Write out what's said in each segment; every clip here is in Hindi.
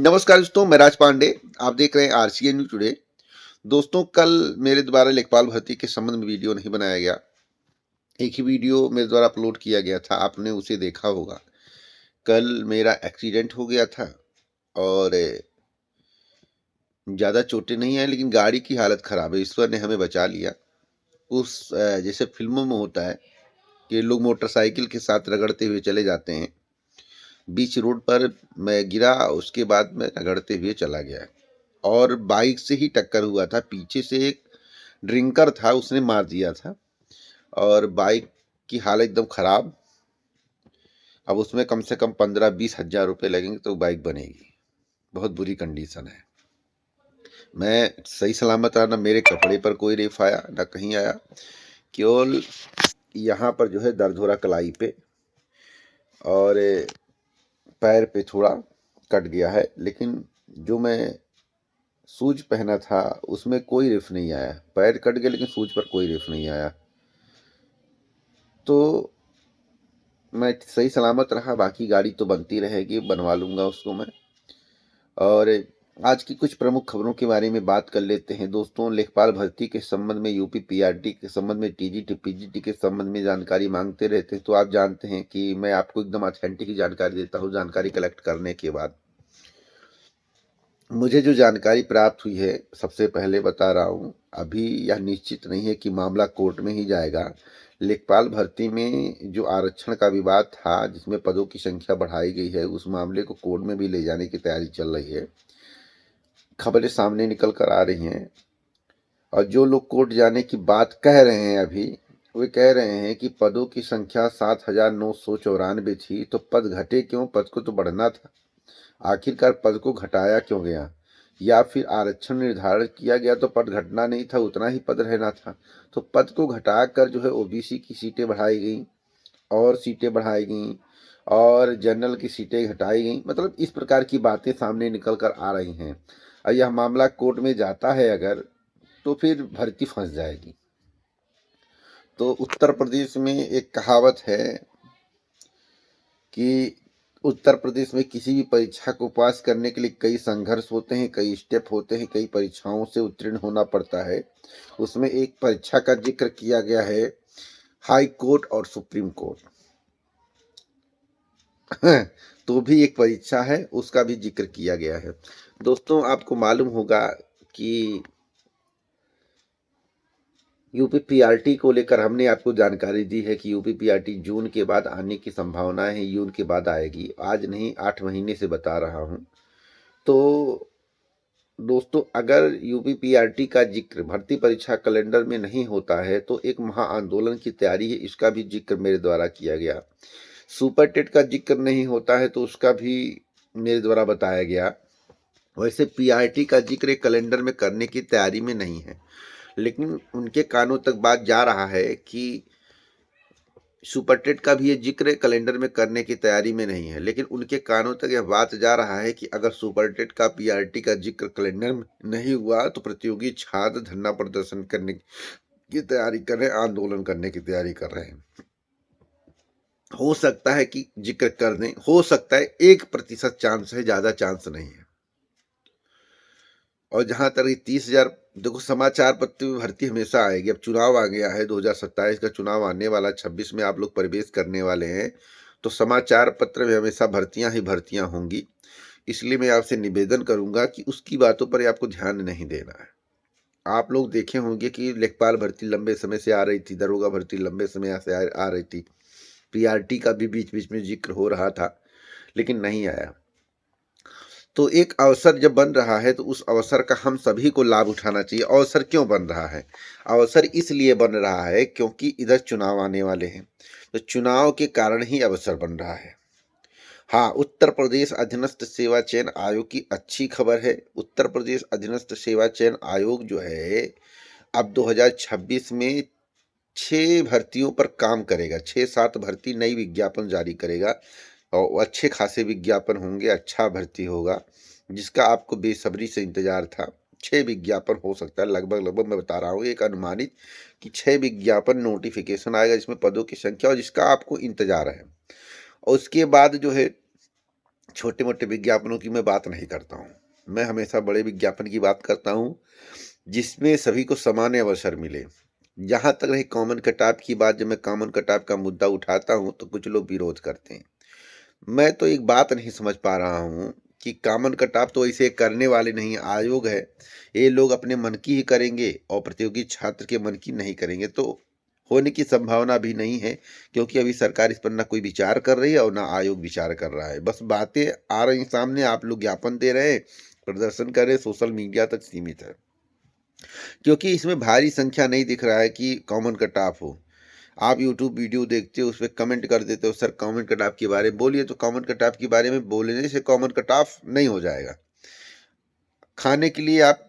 नमस्कार दोस्तों, मैं राज पांडे। आप देख रहे हैं आरसीएन न्यूज़ टुडे। दोस्तों, कल मेरे द्वारा लेखपाल भर्ती के संबंध में वीडियो नहीं बनाया गया। एक ही वीडियो मेरे द्वारा अपलोड किया गया था, आपने उसे देखा होगा। कल मेरा एक्सीडेंट हो गया था और ज़्यादा चोटें नहीं आई, लेकिन गाड़ी की हालत ख़राब है। ईश्वर ने हमें बचा लिया। जैसे फ़िल्मों में होता है कि लोग मोटरसाइकिल के साथ रगड़ते हुए चले जाते हैं। बीच रोड पर मैं गिरा, उसके बाद मैं रगड़ते हुए चला गया और बाइक से ही टक्कर हुआ था। पीछे से एक ड्रिंकर था, उसने मार दिया था और बाइक की हालत एकदम ख़राब। अब उसमें कम से कम 15-20 हज़ार रुपये लगेंगे तो बाइक बनेगी। बहुत बुरी कंडीशन है। मैं सही सलामत रहा, ना मेरे कपड़े पर कोई रेफ आया, ना कहीं आया। केवल यहाँ पर जो है दर्द हो रहा कलाई पे और पैर पे थोड़ा कट गया है, लेकिन जो मैं शूज पहना था उसमें कोई रिफ नहीं आया। पैर कट गया लेकिन शूज पर कोई रिफ नहीं आया। तो मैं सही सलामत रहा, बाकी गाड़ी तो बनती रहेगी, बनवा लूँगा उसको मैं। और आज की कुछ प्रमुख खबरों के बारे में बात कर लेते हैं दोस्तों। लेखपाल भर्ती के संबंध में, यूपी पीआरटी के संबंध में, टीजीटी पीजीटी के संबंध में जानकारी मांगते रहते हैं, तो आप जानते हैं कि मैं आपको एकदम ऑथेंटिक जानकारी देता हूँ। जानकारी कलेक्ट करने के बाद मुझे जो जानकारी प्राप्त हुई है, सबसे पहले बता रहा हूँ, अभी यह निश्चित नहीं है कि मामला कोर्ट में ही जाएगा। लेखपाल भर्ती में जो आरक्षण का विवाद था, जिसमें पदों की संख्या बढ़ाई गई है, उस मामले को कोर्ट में भी ले जाने की तैयारी चल रही है। खबरें सामने निकल कर आ रही हैं और जो लोग कोर्ट जाने की बात कह रहे हैं अभी, वे कह रहे हैं कि पदों की संख्या 7,994 थी, तो पद घटे क्यों? पद को तो बढ़ना था। आखिरकार पद को घटाया क्यों गया? या फिर आरक्षण निर्धारित किया गया तो पद घटना नहीं था, उतना ही पद रहना था। तो पद को घटाकर जो है ओबीसी की सीटें बढ़ाई गई और सीटें बढ़ाई गई और जनरल की सीटें घटाई गई। मतलब इस प्रकार की बातें सामने निकल कर आ रही हैं और यह मामला कोर्ट में जाता है अगर, तो फिर भर्ती फंस जाएगी। तो उत्तर प्रदेश में एक कहावत है कि उत्तर प्रदेश में किसी भी परीक्षा को पास करने के लिए कई संघर्ष होते हैं, कई स्टेप होते हैं, कई परीक्षाओं से उत्तीर्ण होना पड़ता है। उसमें एक परीक्षा का जिक्र किया गया है, हाई कोर्ट और सुप्रीम कोर्ट। तो भी एक परीक्षा है, उसका भी जिक्र किया गया है। दोस्तों, आपको मालूम होगा कि यूपी पीआरटी को लेकर हमने आपको जानकारी दी है कि यूपी पीआरटी जून के बाद आने की संभावनाएं है, जून के बाद आएगी। आज नहीं, 8 महीने से बता रहा हूं। तो दोस्तों, अगर यूपी पीआरटी का जिक्र भर्ती परीक्षा कैलेंडर में नहीं होता है तो एक महा आंदोलन की तैयारी है, इसका भी जिक्र मेरे द्वारा किया गया। सुपर टेट का जिक्र नहीं होता है तो उसका भी मेरे द्वारा बताया गया। वैसे पीआरटी का जिक्र कैलेंडर में करने की तैयारी में नहीं है, लेकिन उनके कानों तक बात जा रहा है कि सुपर टेट का भी ये जिक्र कैलेंडर में करने की तैयारी में नहीं है, लेकिन उनके कानों तक यह बात जा रहा है कि अगर सुपर टेट का पीआरटी का जिक्र कैलेंडर में नहीं हुआ तो प्रतियोगी छात्र धरना प्रदर्शन करने की तैयारी कर रहे हैं, आंदोलन करने की तैयारी कर रहे हैं। हो सकता है कि जिक्र कर दें, हो सकता है 1% चांस है, ज्यादा चांस नहीं है। और जहां तक 30,000, देखो समाचार पत्र में भर्ती हमेशा आएगी। अब चुनाव आ गया है, 2027 का चुनाव आने वाला, 26 में आप लोग प्रवेश करने वाले हैं, तो समाचार पत्र में हमेशा भर्तियां ही भर्तियां होंगी। इसलिए मैं आपसे निवेदन करूंगा कि उसकी बातों पर आपको ध्यान नहीं देना है। आप लोग देखे होंगे कि लेखपाल भर्ती लंबे समय से आ रही थी, दरोगा भर्ती लंबे समय से आ रही थी, पीआरटी का भी बीच बीच में जिक्र हो रहा था, लेकिन नहीं आया। तो एक अवसर जब बन रहा है तो उस अवसर का हम सभी को लाभ उठाना चाहिए। अवसर क्यों बन रहा है? अवसर इसलिए बन रहा है क्योंकि इधर चुनाव आने वाले हैं, तो चुनाव के कारण ही अवसर बन रहा है। हाँ, उत्तर प्रदेश अधीनस्थ सेवा चयन आयोग की अच्छी खबर है। उत्तर प्रदेश अधीनस्थ सेवा चयन आयोग जो है, अब 2026 में 6 भर्तियों पर काम करेगा। 6-7 भर्ती नई विज्ञापन जारी करेगा और अच्छे खासे विज्ञापन होंगे, अच्छा भर्ती होगा, जिसका आपको बेसब्री से इंतजार था। 6 विज्ञापन हो सकता है, लगभग मैं बता रहा हूँ एक अनुमानित कि 6 विज्ञापन नोटिफिकेशन आएगा, जिसमें पदों की संख्या और जिसका आपको इंतजार है। और उसके बाद जो है छोटे-मोटे विज्ञापनों की मैं बात नहीं करता हूँ। मैं हमेशा बड़े विज्ञापन की बात करता हूँ, जिसमें सभी को समान अवसर मिले। जहाँ तक रही कॉमन कटाप की बात, जब मैं कॉमन कटाप का मुद्दा उठाता हूँ, तो कुछ लोग विरोध करते हैं। मैं तो एक बात नहीं समझ पा रहा हूँ कि कॉमन कटाप तो इसे करने वाले नहीं, आयोग है। ये लोग अपने मन की ही करेंगे और प्रतियोगी छात्र के मन की नहीं करेंगे, तो होने की संभावना भी नहीं है, क्योंकि अभी सरकार इस पर ना कोई विचार कर रही है और ना आयोग विचार कर रहा है। बस बातें आ रही सामने, आप लोग ज्ञापन दे रहे हैं, प्रदर्शन कर रहे हैं, सोशल मीडिया तक सीमित है। क्योंकि इसमें भारी संख्या नहीं दिख रहा है कि कॉमन कटाफ हो। आप यूट्यूब वीडियो देखते हो, उसपे कमेंट कर देते हो, सर कॉमन कटाफ के बारे में बोलिए, तो कॉमन कटाफ के बारे में बोलने से कॉमन कटाफ नहीं हो जाएगा। खाने के लिए आप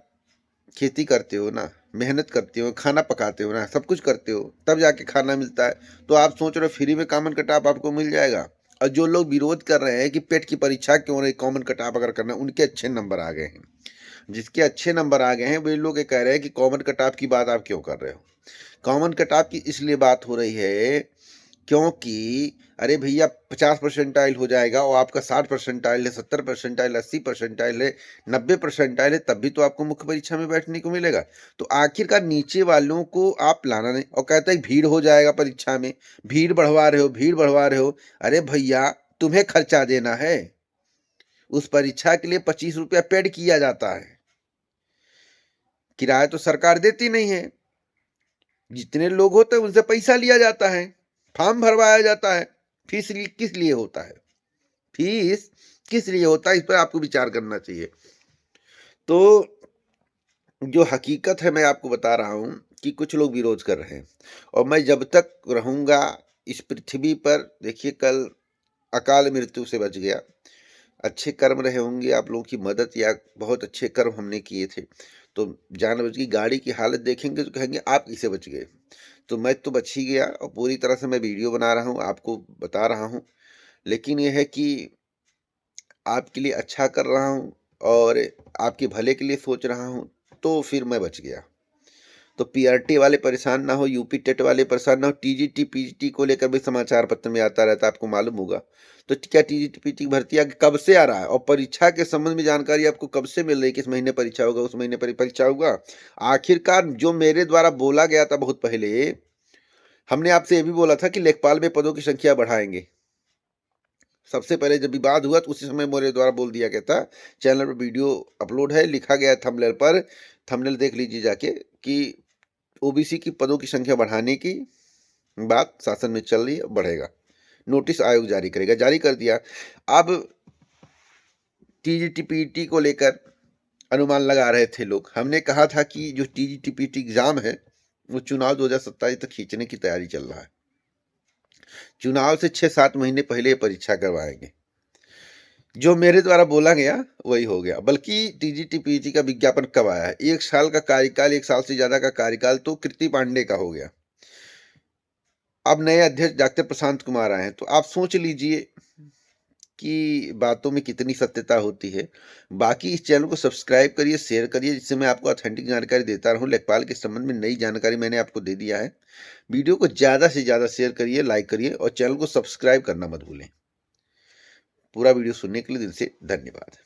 खेती करते हो ना, मेहनत करते हो, खाना पकाते हो ना, सब कुछ करते हो, तब जाके खाना मिलता है। तो आप सोच रहे हो फ्री में कॉमन कटाफ आपको मिल जाएगा। और जो लोग विरोध कर रहे हैं कि पेट की परीक्षा क्यों नहीं, कॉमन कटाफ अगर करना है, उनके अच्छे नंबर आ गए हैं। जिसके अच्छे नंबर आ गए हैं, वे लोग ये कह रहे हैं कि कॉमन कटाफ की बात आप क्यों कर रहे हो। कॉमन कटाफ की इसलिए बात हो रही है क्योंकि अरे भैया 50 परसेंटाइल हो जाएगा और आपका 60 परसेंटाइल है, 70 परसेंटाइल, 80 परसेंटाइल है, 90 परसेंटाइल है, तब भी तो आपको मुख्य परीक्षा में बैठने को मिलेगा। तो आखिरकार नीचे वालों को आप लाना नहीं, और कहता है भीड़ हो जाएगा परीक्षा में, भीड़ बढ़वा रहे हो, भीड़ बढ़वा रहे हो। अरे भैया, तुम्हें खर्चा देना है, उस परीक्षा के लिए 25 रुपया पेड किया जाता है, किराया तो सरकार देती नहीं है। जितने लोग होते हैं उनसे पैसा लिया जाता है, फॉर्म भरवाया जाता है। फीस किस लिए होता है, फीस किस लिए होता है, इस पर आपको विचार करना चाहिए। तो जो हकीकत है मैं आपको बता रहा हूं कि कुछ लोग विरोध कर रहे हैं, और मैं जब तक रहूंगा इस पृथ्वी पर, देखिए कल अकाल मृत्यु से बच गया, अच्छे कर्म रहे होंगे, आप लोगों की मदद या बहुत अच्छे कर्म हमने किए थे, तो जान बच गई। गाड़ी की हालत देखेंगे तो कहेंगे आप किसे बच गए। तो मैं तो बच ही गया, और पूरी तरह से मैं वीडियो बना रहा हूँ, आपको बता रहा हूँ। लेकिन यह है कि आपके लिए अच्छा कर रहा हूँ और आपके भले के लिए सोच रहा हूँ, तो फिर मैं बच गया। तो पीआरटी वाले परेशान ना हो, यूपी टेट वाले परेशान ना हो, टीजीटी पीजीटी को लेकर भी समाचार पत्र में आता रहता है, आपको मालूम होगा। तो क्या टीजीटी पीजीटी भर्ती आगे कब से आ रहा है, और परीक्षा के संबंध में जानकारी आपको कब से मिल रही है, किस महीने परीक्षा होगा, उस महीने पर परीक्षा होगा। आखिरकार जो मेरे द्वारा बोला गया था बहुत पहले, हमने आपसे ये भी बोला था कि लेखपाल में पदों की संख्या बढ़ाएंगे। सबसे पहले जब विवाद हुआ तो उसी समय मेरे द्वारा बोल दिया गया था, चैनल पर वीडियो अपलोड है, लिखा गया थंबनेल पर, थंबनेल देख लीजिए जाके, कि ओबीसी की पदों की संख्या बढ़ाने की बात शासन में चल रही है, बढ़ेगा। नोटिस आयोग जारी करेगा, जारी कर दिया। अब टीजीटी पीटी को लेकर अनुमान लगा रहे थे लोग, हमने कहा था कि जो टीजीटी पीटी एग्जाम है वो चुनाव 2027 तक खींचने की तैयारी चल रहा है। चुनाव से 6-7 महीने पहले परीक्षा करवाएंगे। जो मेरे द्वारा बोला गया वही हो गया। बल्कि टीजीटी पीजी का विज्ञापन कब आया है, 1 साल का कार्यकाल, 1 साल से ज्यादा का कार्यकाल तो कृति पांडे का हो गया। अब नए अध्यक्ष डॉक्टर प्रशांत कुमार आए हैं, तो आप सोच लीजिए कि बातों में कितनी सत्यता होती है। बाकी इस चैनल को सब्सक्राइब करिए, शेयर करिए, जिससे मैं आपको ऑथेंटिक जानकारी देता रहूं। लेखपाल के संबंध में नई जानकारी मैंने आपको दे दिया है। वीडियो को ज़्यादा से ज़्यादा शेयर करिए, लाइक करिए, और चैनल को सब्सक्राइब करना मत भूलें। पूरा वीडियो सुनने के लिए दिल से धन्यवाद।